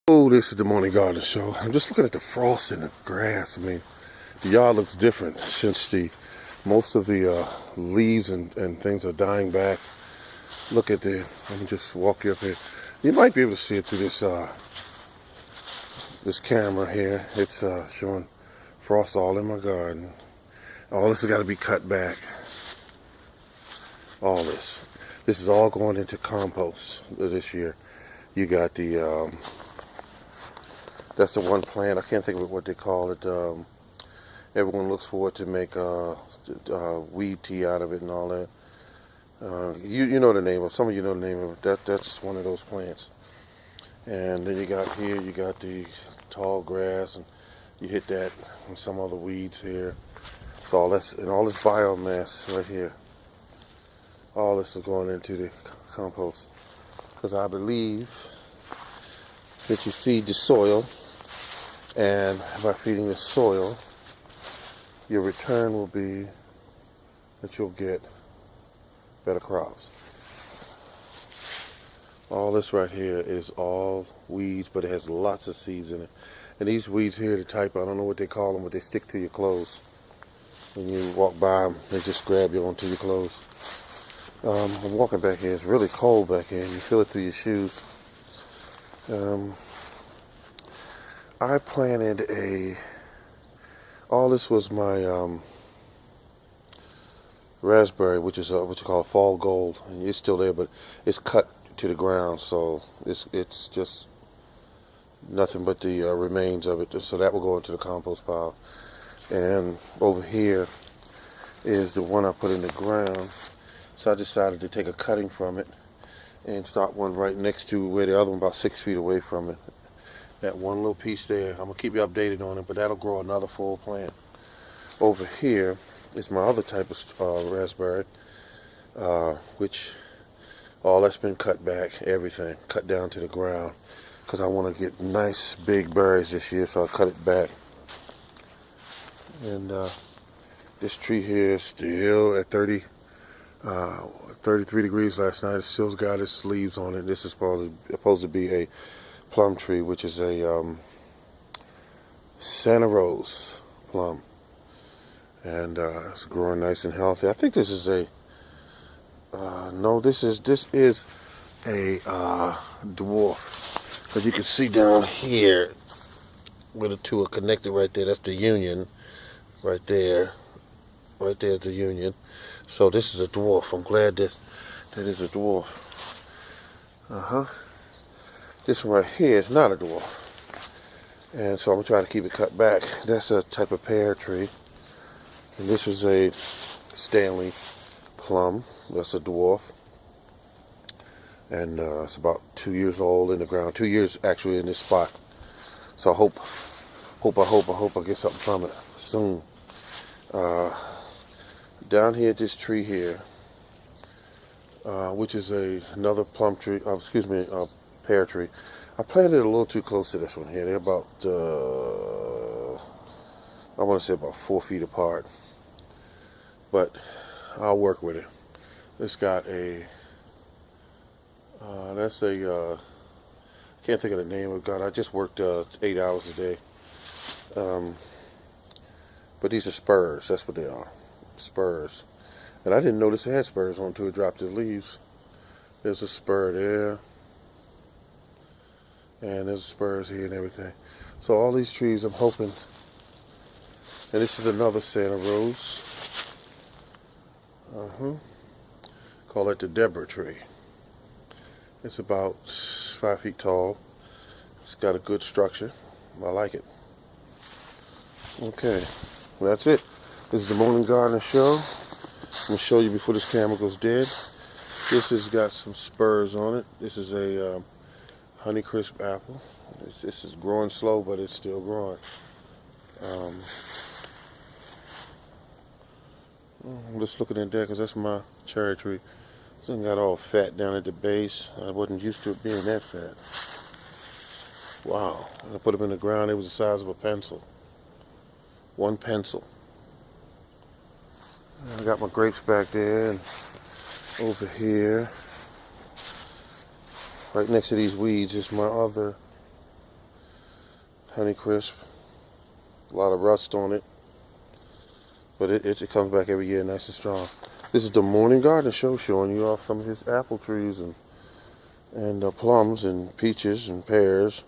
Oh, this is the Morning Garden Show. I'm just looking at the frost in the grass. I mean, the yard looks different since most of the leaves and things are dying back. Look at let me just walk you up here. You might be able to see it through this camera here. It's showing frost all in my garden. All this has got to be cut back. All this. This is all going into compost this year. You got that's the one plant. I can't think of what they call it. Everyone looks for it to make weed tea out of it and all that. You know the name of. Some of you know the name of it. That's one of those plants. And then you got the tall grass, and you hit that and some other weeds here. So all this biomass right here. All this is going into the compost because I believe that you feed the soil. And by feeding the soil, your return will be that you'll get better crops. All this right here is all weeds, but it has lots of seeds in it. And these weeds here, the type, I don't know what they call them, but they stick to your clothes. When you walk by them, they just grab you onto your clothes. I'm walking back here. It's really cold back here. You feel it through your shoes. I planted all this was my raspberry, which is what you call a fall gold, and it's still there, but it's cut to the ground, so it's just nothing but the remains of it. So that will go into the compost pile. And over here is the one I put in the ground. So I decided to take a cutting from it and start one right next to where the other one, about 6 feet away from it. That one little piece there, I'm going to keep you updated on it, but that'll grow another full plant. Over here is my other type of raspberry, which all that's been cut back, everything, cut down to the ground, because I want to get nice big berries this year, so I cut it back. And this tree here is still at 33 degrees last night. It still got its leaves on it. This is supposed to be a plum tree, which is a Santa Rosa plum, and it's growing nice and healthy. I think this is a no, this is a dwarf, because you can see down here where the two are connected right there. That's the union right there. Right there's the union. So this is a dwarf. I'm glad that is a dwarf. This one right here is not a dwarf. And so I'm going to try to keep it cut back. That's a type of pear tree. And this is a Stanley plum. That's a dwarf. And it's about 2 years old in the ground. 2 years actually in this spot. So I hope I get something from it soon. Down here, this tree here, which is another plum tree, pear tree. I planted it a little too close to this one here. They're about, I want to say about 4 feet apart. But I'll work with it. It's got I can't think of the name of God. I just worked 8 hours a day. But these are spurs. That's what they are. Spurs. And I didn't notice it had spurs on until it dropped the leaves. There's a spur there. And there's spurs here and everything. So all these trees, I'm hoping. And this is another Santa Rosa. Call it the Deborah tree. It's about 5 feet tall. It's got a good structure. I like it. Okay, well, that's it. This is the Morning Garden Show. I'm going to show you before this camera goes dead. This has got some spurs on it. This is a Honeycrisp apple. This is growing slow, but it's still growing. I'm just looking at that because that's my cherry tree. This thing got all fat down at the base. I wasn't used to it being that fat. Wow. I put them in the ground. It was the size of a pencil. One pencil. I got my grapes back there, and over here, right next to these weeds, is my other Honeycrisp. A lot of rust on it, but it comes back every year nice and strong. This is the Morning Garden Show, showing you off some of his apple trees and plums and peaches and pears.